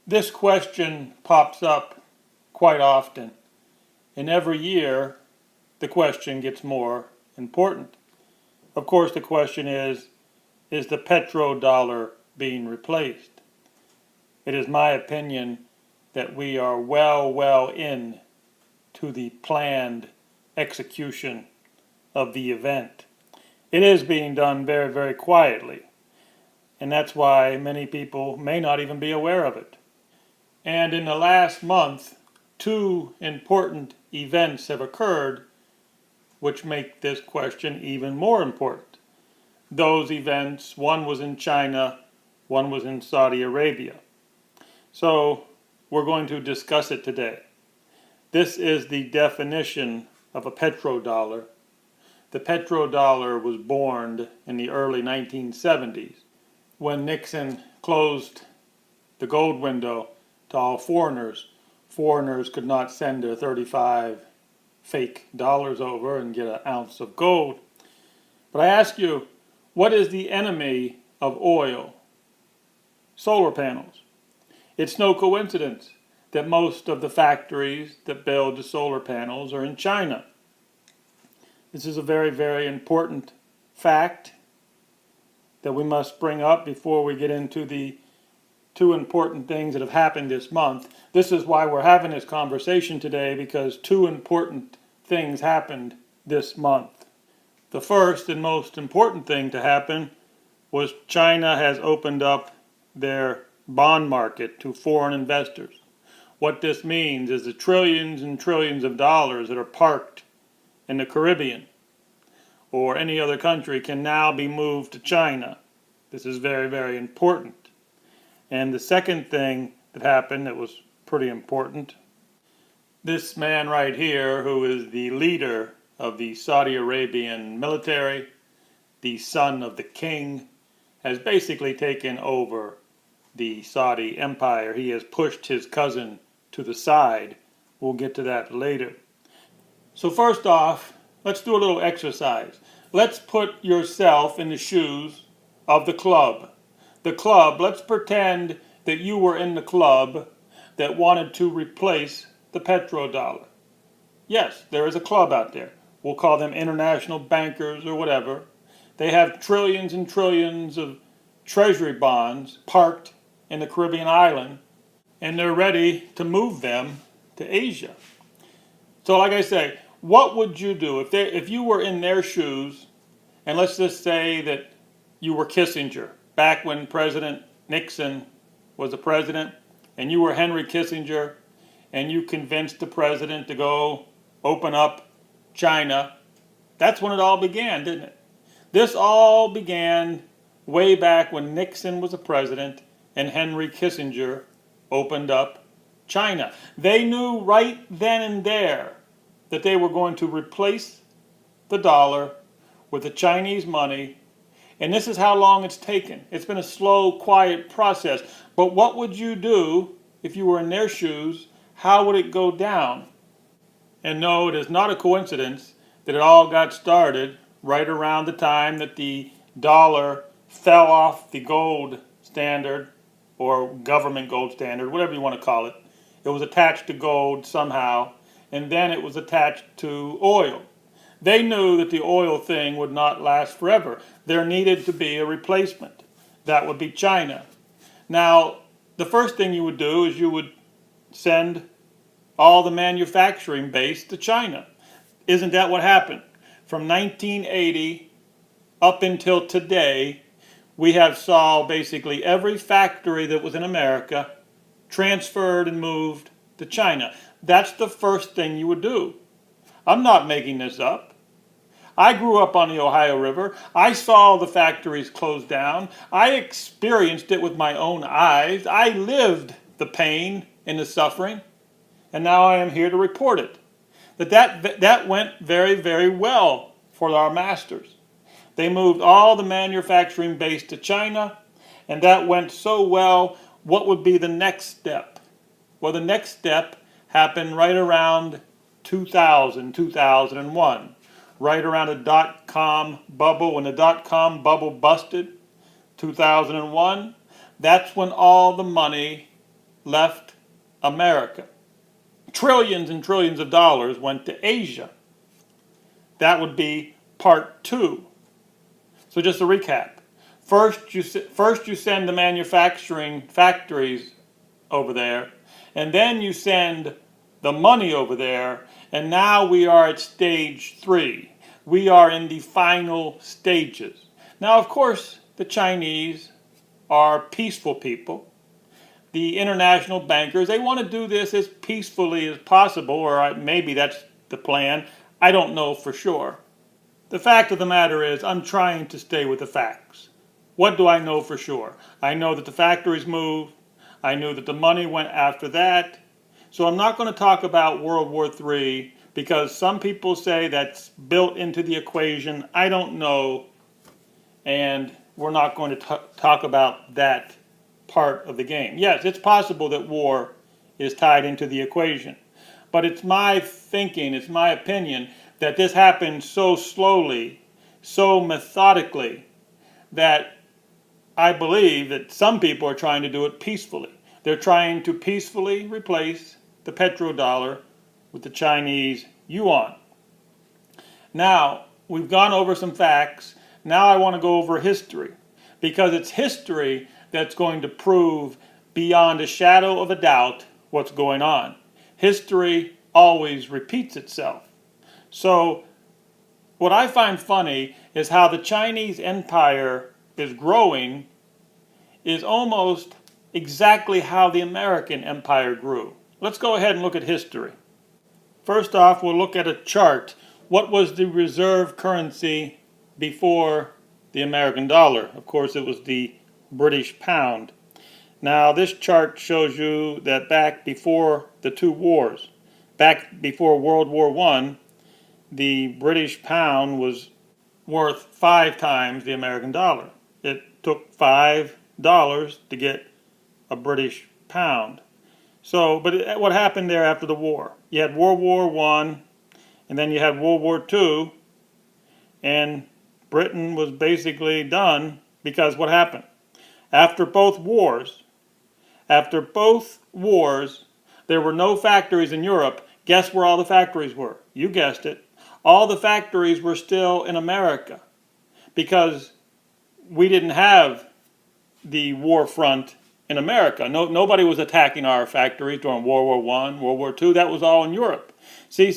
This question pops up quite often, and every year the question gets more important. Of course, the question is the petrodollar being replaced? It is my opinion that we are well in to the planned execution of the event. It is being done very quietly, and that's why many people may not even be aware of it. And in the last month, two important events have occurred which make this question even more important. Those events, one was in China, one was in Saudi Arabia. So we're going to discuss it today. This is the definition of a petrodollar. The petrodollar was born in the early 1970s when Nixon closed the gold window to all foreigners. Foreigners could not send their 35 fake dollars over and get an ounce of gold. But I ask you, what is the enemy of oil? Solar panels. It's no coincidence that most of the factories that build the solar panels are in China. This is a very important fact that we must bring up before we get into the two important things that have happened this month. This is why we're having this conversation today, because two important things happened this month. The first and most important thing to happen was China has opened up their bond market to foreign investors. What this means is the trillions and trillions of dollars that are parked in the Caribbean or any other country can now be moved to China. This is very important. And the second thing that happened that was pretty important, this man right here, who is the leader of the Saudi Arabian military, the son of the king, has basically taken over the Saudi empire. He has pushed his cousin to the side. We'll get to that later. So first off, let's do a little exercise. Let's put yourself in the shoes of the club. The club, let's pretend that you were in the club that wanted to replace the petrodollar. Yes, there is a club out there. We'll call them international bankers or whatever. They have trillions and trillions of treasury bonds parked in the Caribbean island, and they're ready to move them to Asia. So like I say, what would you do if you were in their shoes, and let's just say that you were Kissinger, back when President Nixon was the president, and you were Henry Kissinger, and you convinced the president to go open up China. That's when it all began, didn't it? This all began way back when Nixon was the president and Henry Kissinger opened up China. They knew right then and there that they were going to replace the dollar with the Chinese money. And this is how long it's taken. It's been a slow, quiet process. But what would you do if you were in their shoes? How would it go down? And no, it is not a coincidence that it all got started right around the time that the dollar fell off the gold standard, or government gold standard, whatever you want to call it. It was attached to gold somehow, and then it was attached to oil. They knew that the oil thing would not last forever. There needed to be a replacement. That would be China. Now, the first thing you would do is you would send all the manufacturing base to China. Isn't that what happened? From 1980 up until today, we have saw basically every factory that was in America transferred and moved to China. That's the first thing you would do. I'm not making this up. I grew up on the Ohio River. I saw the factories close down. I experienced it with my own eyes. I lived the pain and the suffering, and now I am here to report it. That went very well for our masters. They moved all the manufacturing base to China, and that went so well. What would be the next step? Well, the next step happened right around 2001, right around the dot-com bubble. When the dot-com bubble busted, 2001, that's when all the money left America. Trillions and trillions of dollars went to Asia. That would be part 2. So just to recap. First you send the manufacturing factories over there, and then you send the money over there, and now we are at stage 3. We are in the final stages. Now, of course, the Chinese are peaceful people. The international bankers, they want to do this as peacefully as possible, or maybe that's the plan. I don't know for sure. The fact of the matter is, I'm trying to stay with the facts. What do I know for sure? I know that the factories moved. I knew that the money went after that. So I'm not going to talk about World War III because some people say that's built into the equation. I don't know. And we're not going to talk about that part of the game. Yes, it's possible that war is tied into the equation. But it's my thinking, it's my opinion, that this happened so slowly, so methodically, that I believe that some people are trying to do it peacefully. They're trying to peacefully replace the petrodollar with the Chinese yuan. Now, we've gone over some facts. Now I want to go over history, because it's history that's going to prove beyond a shadow of a doubt what's going on. History always repeats itself. So what I find funny is how the Chinese empire is growing is almost exactly how the American empire grew. Let's go ahead and look at history. First off, we'll look at a chart. What was the reserve currency before the American dollar? Of course, it was the British pound. Now, this chart shows you that back before the two wars, back before World War I, the British pound was worth 5 times the American dollar. It took $5 to get a British pound. So, but what happened there after the war? You had World War I, and then you had World War II, and Britain was basically done because what happened? After both wars, there were no factories in Europe. Guess where all the factories were? You guessed it. All the factories were still in America because we didn't have the war front in America. Nobody was attacking our factories during World War I, World War II. That was all in Europe. See,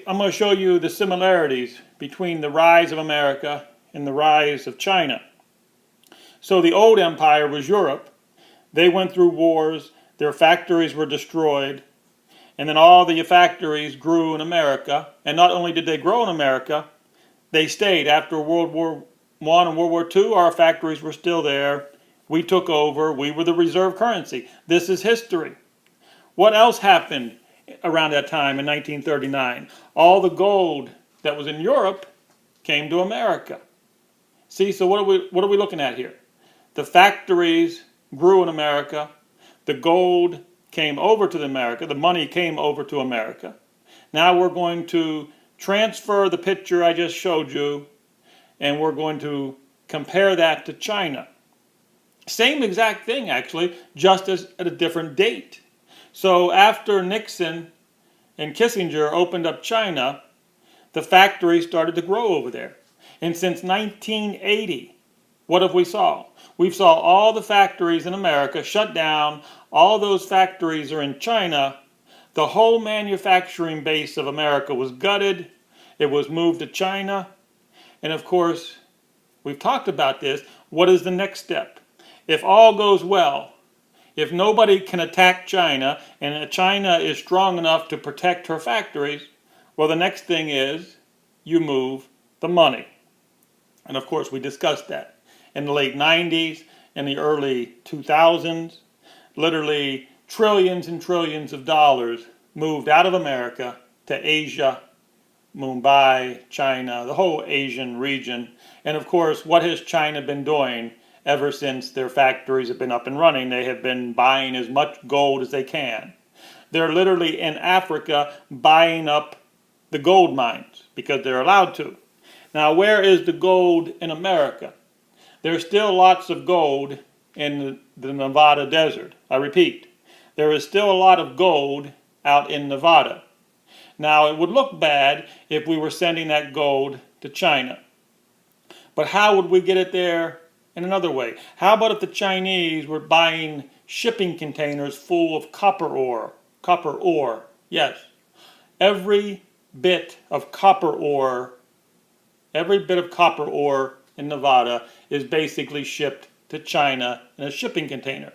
I'm going to show you the similarities between the rise of America and the rise of China. So the old empire was Europe. They went through wars. Their factories were destroyed. And then all the factories grew in America. And not only did they grow in America, they stayed. After World War I and World War II, our factories were still there. We took over. We were the reserve currency. This is history. What else happened around that time in 1939? All the gold that was in Europe came to America. See, so what are we looking at here? The factories grew in America. The gold came over to America. The money came over to America. Now we're going to transfer the picture I just showed you, and we're going to compare that to China. Same exact thing, actually, just as at a different date. So after Nixon and Kissinger opened up China, the factories started to grow over there. And since 1980, what have we saw? We saw all the factories in America shut down. All those factories are in China. The whole manufacturing base of America was gutted. It was moved to China. And of course, we've talked about this. What is the next step? If all goes well, if nobody can attack China, and China is strong enough to protect her factories, well, the next thing is you move the money. And of course, we discussed that. In the late 90s, in the early 2000s, literally trillions and trillions of dollars moved out of America to Asia, Mumbai, China, the whole Asian region. And of course, what has China been doing ever since their factories have been up and running? They have been buying as much gold as they can. They're literally in Africa buying up the gold mines because they're allowed to. Now, where is the gold in America? There's still lots of gold in the Nevada desert. I repeat, there is still a lot of gold out in Nevada. Now, it would look bad if we were sending that gold to China. But how would we get it there in another way? How about if the Chinese were buying shipping containers full of copper ore? Copper ore, yes. Every bit of copper ore in Nevada is basically shipped to China in a shipping container.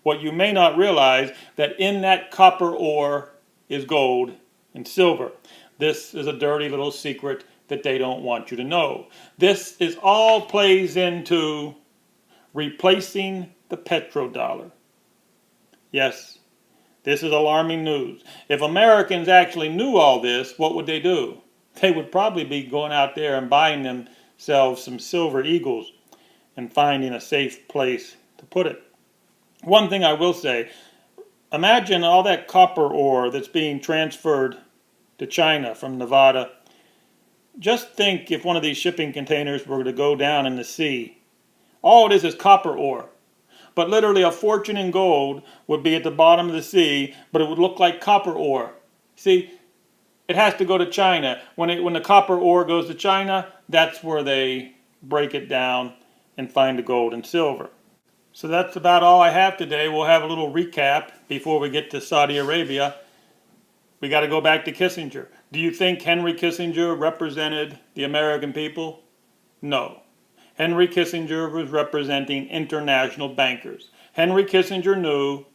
What you may not realize, that in that copper ore is gold and silver. This is a dirty little secret that they don't want you to know. This is all plays into replacing the petrodollar. Yes, this is alarming news. If Americans actually knew all this, what would they do? They would probably be going out there and buying themselves some silver eagles and finding a safe place to put it. One thing I will say, imagine all that copper ore that's being transferred to China from Nevada. Just think if one of these shipping containers were to go down in the sea. All it is copper ore. But literally a fortune in gold would be at the bottom of the sea, but it would look like copper ore. See, it has to go to China. When the copper ore goes to China, that's where they break it down and find the gold and silver. So that's about all I have today. We'll have a little recap before we get to Saudi Arabia. We got to go back to Kissinger. Do you think Henry Kissinger represented the American people? No. Henry Kissinger was representing international bankers. Henry Kissinger knew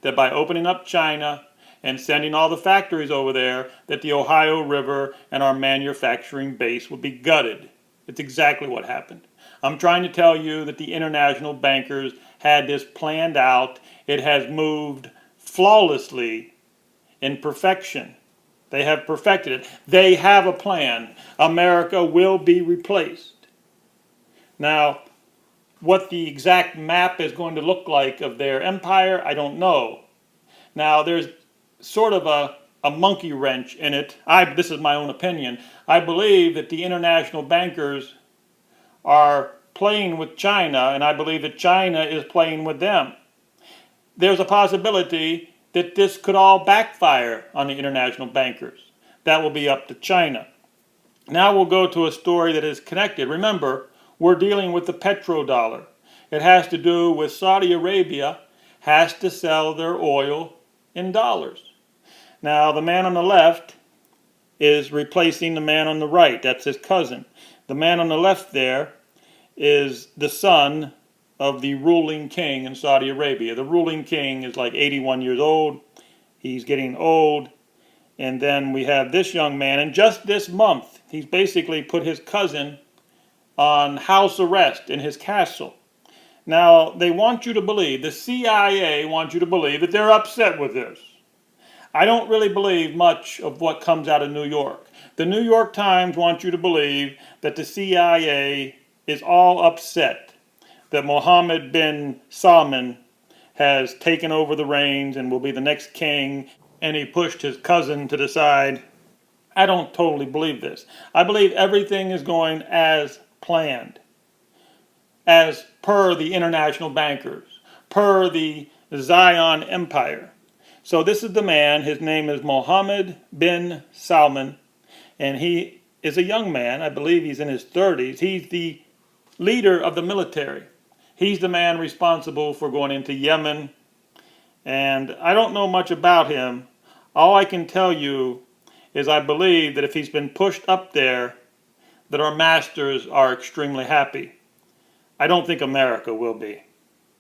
that by opening up China and sending all the factories over there, that the Ohio River and our manufacturing base would be gutted. It's exactly what happened. I'm trying to tell you that the international bankers had this planned out. It has moved flawlessly in perfection. They have perfected it. They have a plan. America will be replaced. Now, what the exact map is going to look like of their empire, I don't know. Now, there's sort of a monkey wrench in it. This is my own opinion. I believe that the international bankers are playing with China, and I believe that China is playing with them. There's a possibility that this could all backfire on the international bankers. That will be up to China. Now we'll go to a story that is connected. Remember, we're dealing with the petrodollar. It has to do with Saudi Arabia has to sell their oil in dollars. Now the man on the left is replacing the man on the right. That's his cousin. The man on the left there is the son of the ruling king in Saudi Arabia. The ruling king is like 81 years old. He's getting old. And then we have this young man, and just this month, he's basically put his cousin on house arrest in his castle. Now, they want you to believe, the CIA wants you to believe that they're upset with this. I don't really believe much of what comes out of New York. The New York Times wants you to believe that the CIA is all upset that Mohammed bin Salman has taken over the reins and will be the next king, and he pushed his cousin to the side. I don't totally believe this. I believe everything is going as planned, as per the international bankers, per the Zion Empire. So this is the man. His name is Mohammed bin Salman, and he is a young man. I believe he's in his 30s. He's the leader of the military. He's the man responsible for going into Yemen, and I don't know much about him. All I can tell you is I believe that if he's been pushed up there, that our masters are extremely happy. I don't think America will be.